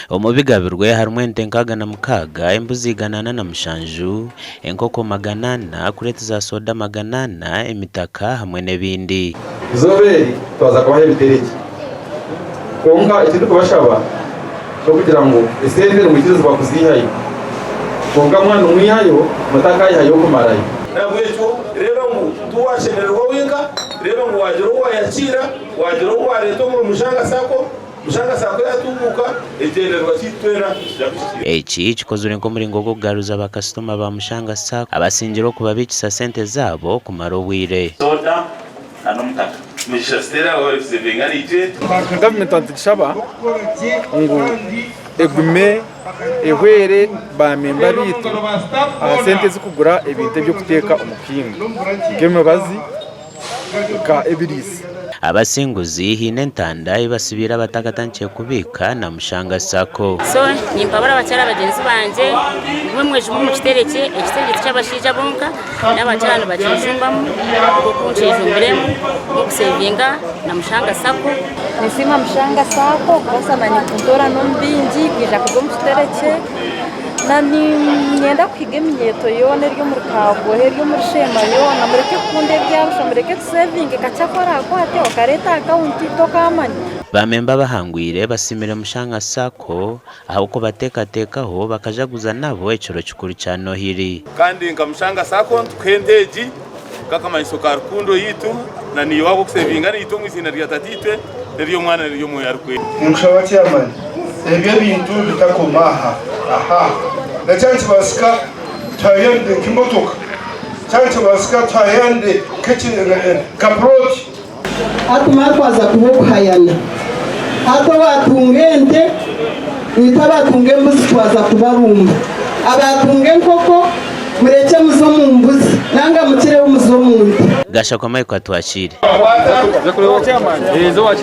Omubigabirwe harumwe ente nkaga na mukaga, embuzi iganana na mushanju, enkoko maganana, kureti za soda maganana, emitaka hamwe n'ebindi. Zoberi twaza kubaha ibitereki konka ikindi kubashaba cyo kugira ngo esente umukizo bakuzihaye konka mwana umwihayo mutaka yihayo kumarayo nabwecho rero ngo tuwashenerwa winga rero ngo wajero wayakira wajero wareto mu Mushanga SACCO yatubuka ejenerwa kitwera Echi chikozure nko muri ngogo garuza bakastoma ba Mushanga SACCO abasingiro kubabikisa sente zabo ku barabwire. Soda anomutaka mujistera wese vengarije government antishaba ngo egume ehwere ba memba bitu sente zikugura ebintu byo kuteka umupinga ngeme bazi ka ebirisi abasinguzi hine ntanda ibasibira batagatangiye kubika na Mushanga SACCO. So nimpabara bacyara bagenzi banje mweje mu kitereke cy'abashija bonka n'abacyana bakijumbamo uko kunjejumbiremo mu kusevinga na Mushanga SACCO. Nisima Mushanga SACCO basama ni kundora nombingi kwija kugo mu kitereke nani nyenda kwiga imyeto yone ryo mu kago ryo muri SHEEMA yona mureke kunde byarusha mureke saving kacakora kwate okareta account tokamani Bamemba bahangwire basimira Mushanga SACCO aho ko batekatekaho bakajaguza nabo ecoro cyukuru cya Nohiri kandi nka Mushanga SACCO twendeji kama isoka rukundo yitu na niyo wako kusevinga ni itongo izina rya tatitwe ryo mwana ryo mu yarukwe mushawati yamani ebyo bintu bitakomaha aha na chanchi basika tayende kimotoka chanchi basika tayende kaproti atumakwaza kubukhayana ato batungente nitabatunge mbuzi twaza kubarumba abatunge nkoko mureke muzo mu mbuzi nanga mukire w'umuzo mu nda gasha kwa Mike atwashire